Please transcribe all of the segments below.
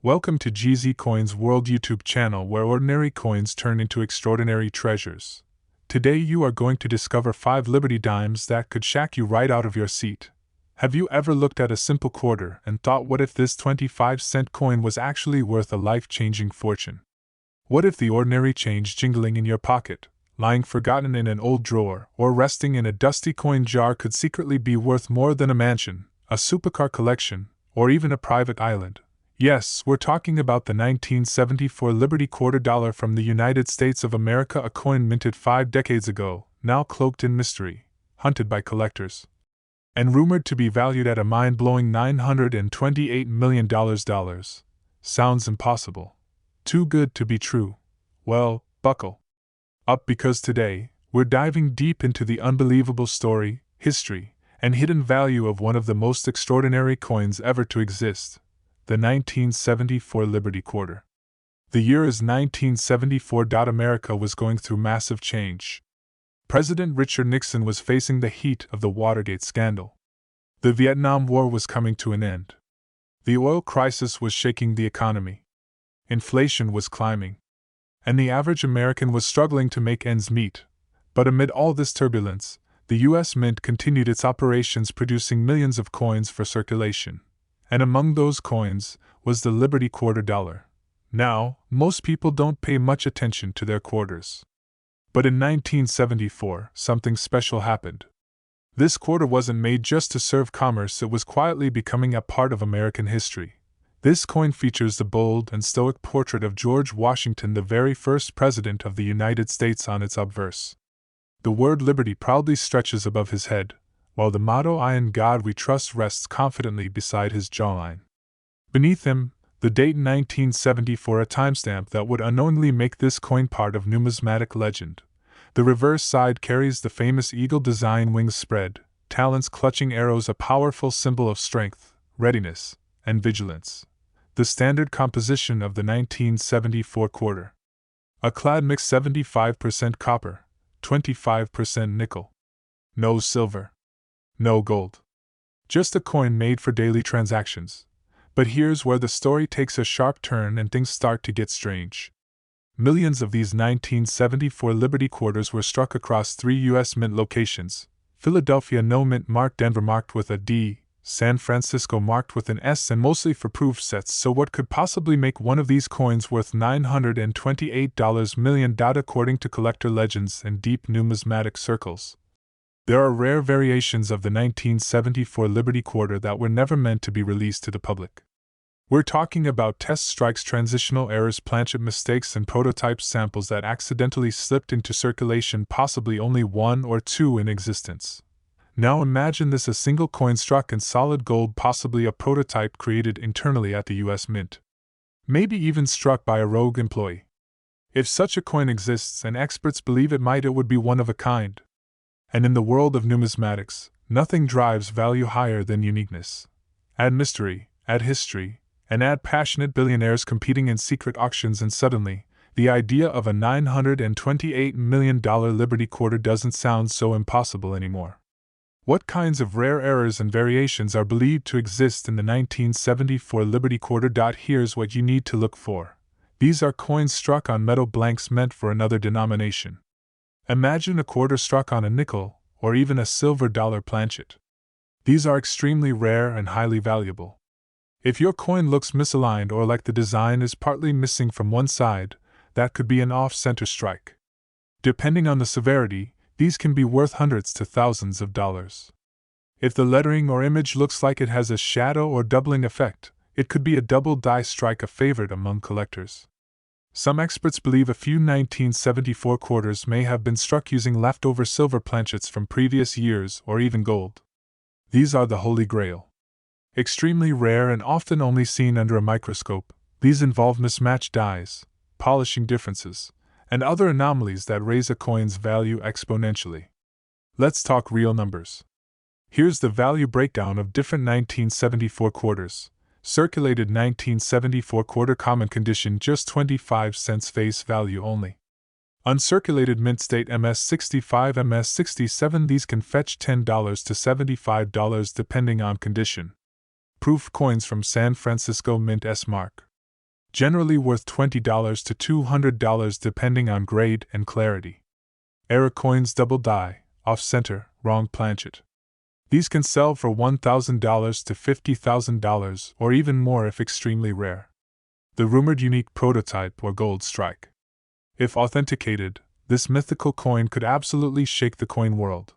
Welcome to GZ Coins World YouTube channel where ordinary coins turn into extraordinary treasures. Today you are going to discover 5 Liberty dimes that could shack you right out of your seat. Have you ever looked at a simple quarter and thought, what if this 25-cent coin was actually worth a life-changing fortune? What if the ordinary change jingling in your pocket, lying forgotten in an old drawer, or resting in a dusty coin jar could secretly be worth more than a mansion, a supercar collection, or even a private island? Yes, we're talking about the 1974 Liberty quarter dollar from the United States of America, a coin minted 5 decades ago, now cloaked in mystery, hunted by collectors, and rumored to be valued at a mind-blowing $928 million. Sounds impossible. Too good to be true. Well, buckle up, because today, we're diving deep into the unbelievable story, history, and hidden value of one of the most extraordinary coins ever to exist. The 1974 Liberty Quarter. The year is 1974. America was going through massive change. President Richard Nixon was facing the heat of the Watergate scandal. The Vietnam War was coming to an end. The oil crisis was shaking the economy. Inflation was climbing. And the average American was struggling to make ends meet. But amid all this turbulence, the U.S. Mint continued its operations, producing millions of coins for circulation. And among those coins was the Liberty quarter dollar. Now, most people don't pay much attention to their quarters. But in 1974, something special happened. This quarter wasn't made just to serve commerce, it was quietly becoming a part of American history. This coin features the bold and stoic portrait of George Washington, the very first president of the United States, on its obverse. The word Liberty proudly stretches above his head, while the motto "I in God we trust" rests confidently beside his jawline. Beneath him, the date 1974, a timestamp that would unknowingly make this coin part of numismatic legend. The reverse side carries the famous eagle design, wings spread, talons clutching arrows, a powerful symbol of strength, readiness, and vigilance. The standard composition of the 1974 quarter: a clad mix 75% copper, 25% nickel. No silver. No gold. Just a coin made for daily transactions. But here's where the story takes a sharp turn and things start to get strange. Millions of these 1974 Liberty quarters were struck across 3 U.S. Mint locations: Philadelphia no mint marked, Denver marked with a D, San Francisco marked with an S, and mostly for proof sets. So what could possibly make one of these coins worth $928 million, according to collector legends and deep numismatic circles? There are rare variations of the 1974 Liberty quarter that were never meant to be released to the public. We're talking about test strikes, transitional errors, planchet mistakes, and prototype samples that accidentally slipped into circulation, possibly only 1 or 2 in existence. Now imagine this: a single coin struck in solid gold, possibly a prototype created internally at the U.S. Mint. Maybe even struck by a rogue employee. If such a coin exists, and experts believe it might, it would be one of a kind. And in the world of numismatics, nothing drives value higher than uniqueness. Add mystery, add history, and add passionate billionaires competing in secret auctions, and suddenly, the idea of a $928 million Liberty quarter doesn't sound so impossible anymore. What kinds of rare errors and variations are believed to exist in the 1974 Liberty quarter? Here's what you need to look for. These are coins struck on metal blanks meant for another denomination. Imagine a quarter struck on a nickel, or even a silver dollar planchet. These are extremely rare and highly valuable. If your coin looks misaligned, or like the design is partly missing from one side, that could be an off-center strike. Depending on the severity, these can be worth hundreds to thousands of dollars. If the lettering or image looks like it has a shadow or doubling effect, it could be a double die strike, a favorite among collectors. Some experts believe a few 1974 quarters may have been struck using leftover silver planchets from previous years, or even gold. These are the Holy Grail. Extremely rare and often only seen under a microscope, these involve mismatched dies, polishing differences, and other anomalies that raise a coin's value exponentially. Let's talk real numbers. Here's the value breakdown of different 1974 quarters. Circulated 1974 quarter, common condition, just 25 cents face value only. Uncirculated mint state, MS65, MS67, these can fetch $10 to $75 depending on condition. Proof coins from San Francisco Mint, S mark. generally worth $20 to $200 depending on grade and clarity. Error coins, double die, off-center, wrong planchet. These can sell for $1,000 to $50,000 or even more if extremely rare. The rumored unique prototype or gold strike. If authenticated, this mythical coin could absolutely shake the coin world.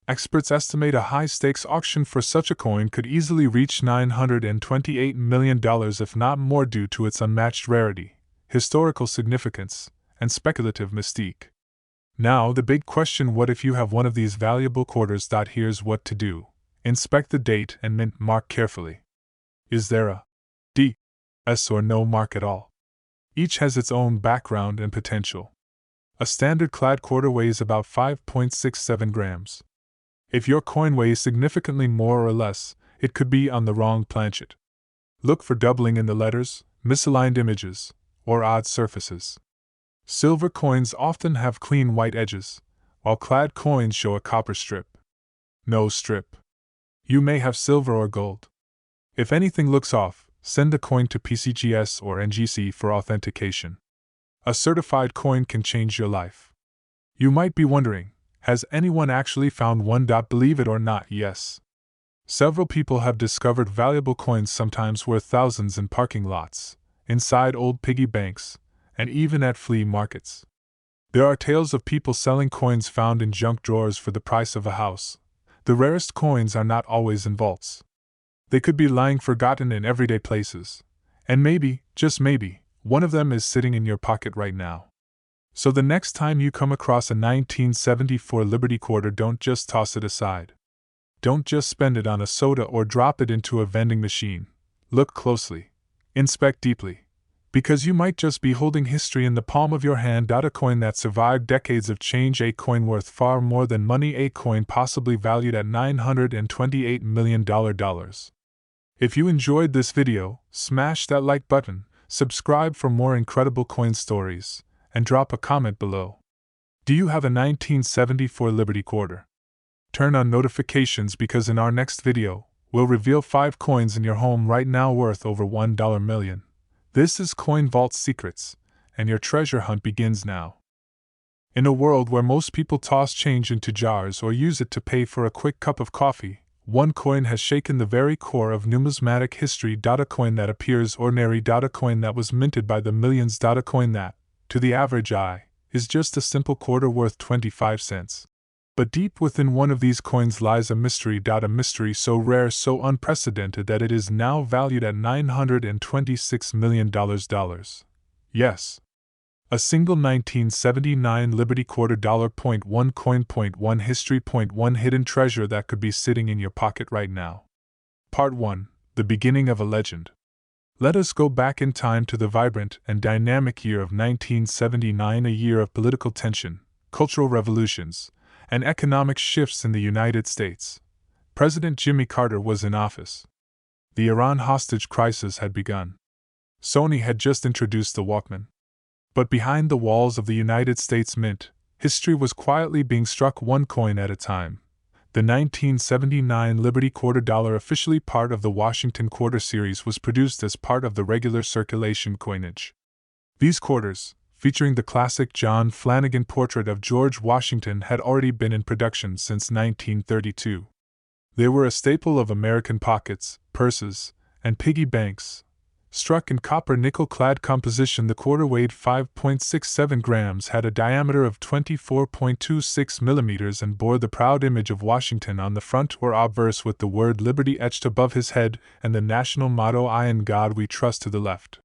Experts estimate a high-stakes auction for such a coin could easily reach $928 million if not more due to its unmatched rarity, historical significance, and speculative mystique. Now the big question: what if you have one of these valuable quarters? Here's what to do. Inspect the date and mint mark carefully. Is there a D, S or no mark at all? Each has its own background and potential. A standard clad quarter weighs about 5.67 grams. If your coin weighs significantly more or less, it could be on the wrong planchet. Look for doubling in the letters, misaligned images, or odd surfaces. Silver coins often have clean white edges, while clad coins show a copper strip. No strip. You may have silver or gold. If anything looks off, send the coin to PCGS or NGC for authentication. A certified coin can change your life. You might be wondering, has anyone actually found one? Believe it or not, yes. Several people have discovered valuable coins, sometimes worth thousands, in parking lots, inside old piggy banks, and even at flea markets. There are tales of people selling coins found in junk drawers for the price of a house. The rarest coins are not always in vaults. They could be lying forgotten in everyday places. And maybe, just maybe, one of them is sitting in your pocket right now. So the next time you come across a 1974 Liberty quarter, don't just toss it aside. Don't just spend it on a soda or drop it into a vending machine. Look closely. Inspect deeply. Because you might just be holding history in the palm of your hand. A coin that survived decades of change. A coin worth far more than money. A coin possibly valued at $928 million. If you enjoyed this video, smash that like button, subscribe for more incredible coin stories, and drop a comment below. Do you have a 1974 Liberty quarter? Turn on notifications because in our next video, we'll reveal 5 coins in your home right now worth over $1 million. This is Coin Vault Secrets, and your treasure hunt begins now. In a world where most people toss change into jars or use it to pay for a quick cup of coffee, one coin has shaken the very core of numismatic history. A coin that appears ordinary. A coin that was minted by the millions. A coin that, to the average eye, is just a simple quarter worth 25 cents. But deep within one of these coins lies a mystery. A mystery so rare, so unprecedented that it is now valued at $926 million. Yes. A single 1979 Liberty quarter. $1 coin. $1 history. $1 hidden treasure that could be sitting in your pocket right now. Part 1. The beginning of a legend. Let us go back in time to the vibrant and dynamic year of 1979, a year of political tension, cultural revolutions, and economic shifts in the United States. President Jimmy Carter was in office. The Iran hostage crisis had begun. Sony had just introduced the Walkman. But behind the walls of the United States Mint, history was quietly being struck one coin at a time. The 1979 Liberty quarter. Officially part of the Washington Quarter series, was produced as part of the regular circulation coinage. These quarters, featuring the classic John Flanagan portrait of George Washington, had already been in production since 1932. They were a staple of American pockets, purses, and piggy banks. Struck in copper nickel-clad composition, the quarter weighed 5.67 grams, had a diameter of 24.26 millimeters, and bore the proud image of Washington on the front or obverse with the word Liberty etched above his head and the national motto "I in God We Trust" to the left.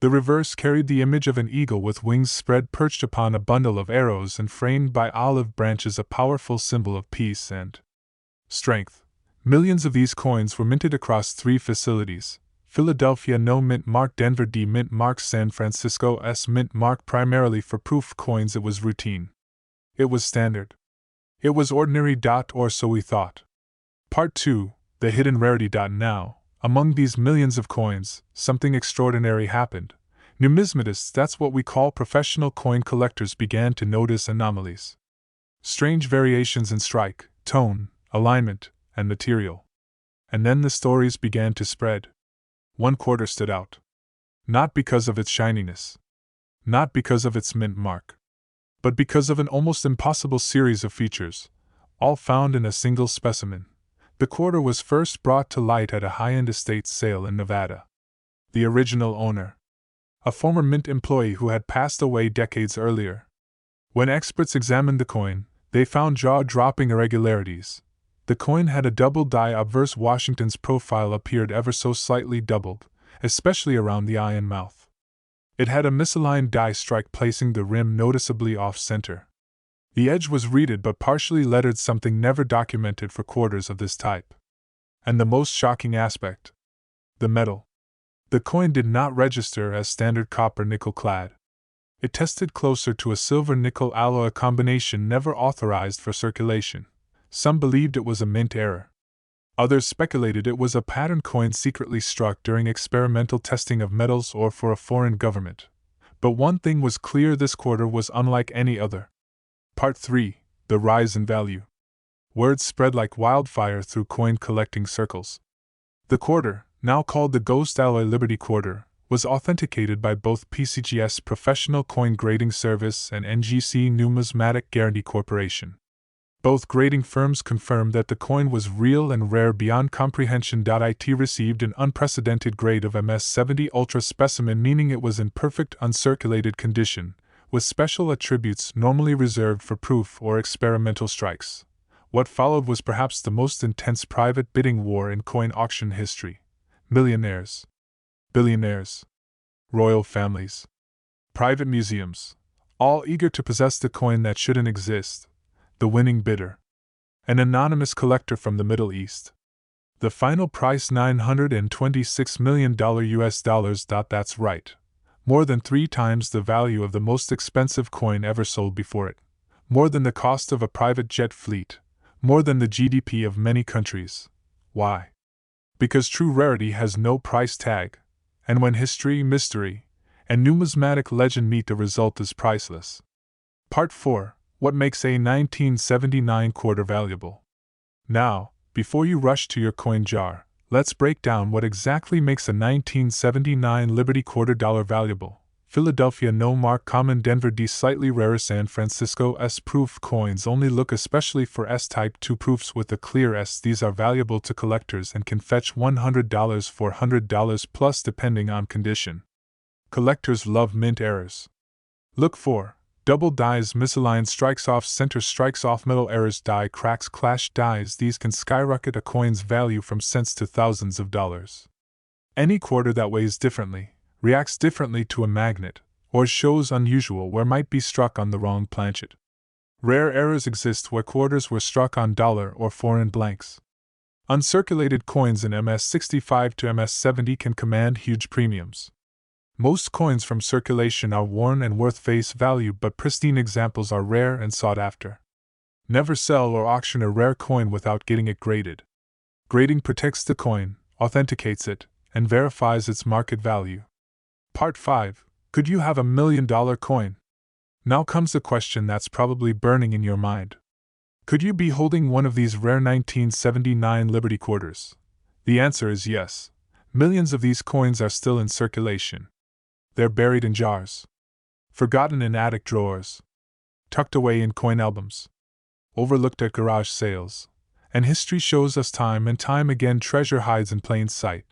The reverse carried the image of an eagle with wings spread perched upon a bundle of arrows and framed by olive branches, a powerful symbol of peace and strength. Millions of these coins were minted across 3 facilities: Philadelphia No Mint Mark, Denver D Mint Mark, San Francisco S Mint Mark. Primarily for proof coins, it was routine. It was standard. It was ordinary. Or so we thought. Part 2. The hidden rarity. Now, among these millions of coins, something extraordinary happened. Numismatists, that's what we call professional coin collectors, began to notice anomalies. Strange variations in strike, tone, alignment, and material. And then the stories began to spread. One quarter stood out. Not because of its shininess. Not because of its mint mark. But because of an almost impossible series of features, all found in a single specimen. The quarter was first brought to light at a high-end estate sale in Nevada. The original owner, a former mint employee who had passed away decades earlier. When experts examined the coin, they found jaw-dropping irregularities. The coin had a double die obverse. Washington's profile appeared ever so slightly doubled, especially around the eye and mouth. It had a misaligned die strike placing the rim noticeably off-center. The edge was reeded but partially lettered, something never documented for quarters of this type. And the most shocking aspect: the metal. The coin did not register as standard copper-nickel clad. It tested closer to a silver-nickel alloy, a combination never authorized for circulation. Some believed it was a mint error. Others speculated it was a pattern coin secretly struck during experimental testing of metals or for a foreign government. But one thing was clear: this quarter was unlike any other. Part 3. The Rise in Value. Word spread like wildfire through coin collecting circles. The quarter, now called the Ghost Alloy Liberty Quarter, was authenticated by both PCGS Professional Coin Grading Service and NGC Numismatic Guarantee Corporation. Both grading firms confirmed that the coin was real and rare beyond comprehension. It received an unprecedented grade of MS-70 Ultra specimen, meaning it was in perfect uncirculated condition, with special attributes normally reserved for proof or experimental strikes. What followed was perhaps the most intense private bidding war in coin auction history. Millionaires, billionaires, royal families, private museums, all eager to possess the coin that shouldn't exist. The winning bidder, an anonymous collector from the Middle East. The final price $926 million US dollars. That's right. More than 3 times the value of the most expensive coin ever sold before it. More than the cost of a private jet fleet. More than the GDP of many countries. Why? Because true rarity has no price tag, and when history, mystery, and numismatic legend meet, the result is priceless. Part 4. What makes a 1979 quarter valuable? Now, before you rush to your coin jar, let's break down what exactly makes a 1979 Liberty quarter dollar valuable. Philadelphia no mark common, Denver D slightly rarer, San Francisco S proof. Coins only look especially for S type 2 proofs with a clear S. These are valuable to collectors and can fetch $100 $400 plus depending on condition. Collectors love mint errors. Look for double dies, misaligned strikes, off center strikes, off metal errors, die cracks, clash dies. These can skyrocket a coin's value from cents to thousands of dollars. Any quarter that weighs differently, reacts differently to a magnet, or shows unusual wear might be struck on the wrong planchet. Rare errors exist where quarters were struck on dollar or foreign blanks. Uncirculated coins in MS-65 to MS-70 can command huge premiums. Most coins from circulation are worn and worth face value, but pristine examples are rare and sought after. Never sell or auction a rare coin without getting it graded. Grading protects the coin, authenticates it, and verifies its market value. Part 5. Could you have $1 million coin? Now comes the question that's probably burning in your mind. Could you be holding one of these rare 1979 Liberty quarters? The answer is yes. Millions of these coins are still in circulation. They're buried in jars, forgotten in attic drawers, tucked away in coin albums, overlooked at garage sales, and history shows us time and time again treasure hides in plain sight.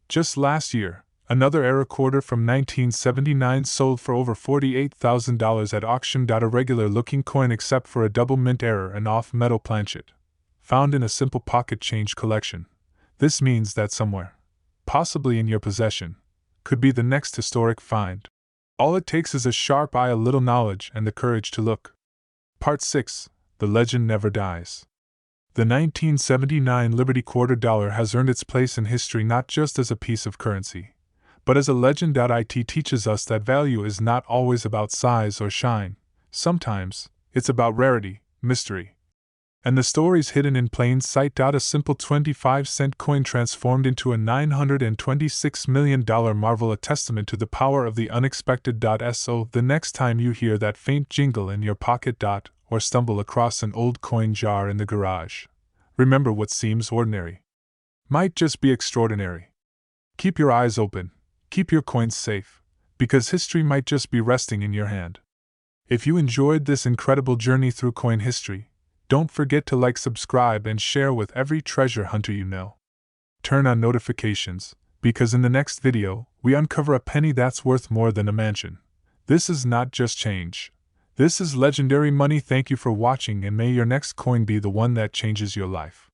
Just last year, another era quarter from 1979 sold for over $48,000 at auction. A regular-looking coin except for a double mint error and off-metal planchet, found in a simple pocket change collection. This means that somewhere, possibly in your possession, could be the next historic find. All it takes is a sharp eye, a little knowledge, and the courage to look. Part 6. The Legend Never Dies. The 1979 Liberty quarter dollar has earned its place in history not just as a piece of currency, but as a legend. It teaches us that value is not always about size or shine. Sometimes, it's about rarity, mystery, and the stories hidden in plain sight. A simple 25-cent coin transformed into a $926 million marvel, a testament to the power of the unexpected. So the next time you hear that faint jingle in your pocket, or stumble across an old coin jar in the garage, remember what seems ordinary might just be extraordinary. Keep your eyes open, Keep your coins safe, because history might just be resting in your hand. If you enjoyed this incredible journey through coin history, don't forget to like, subscribe, and share with every treasure hunter you know. Turn on notifications, because in the next video, we uncover a penny that's worth more than a mansion. This is not just change. This is legendary money. Thank you for watching, and may your next coin be the one that changes your life.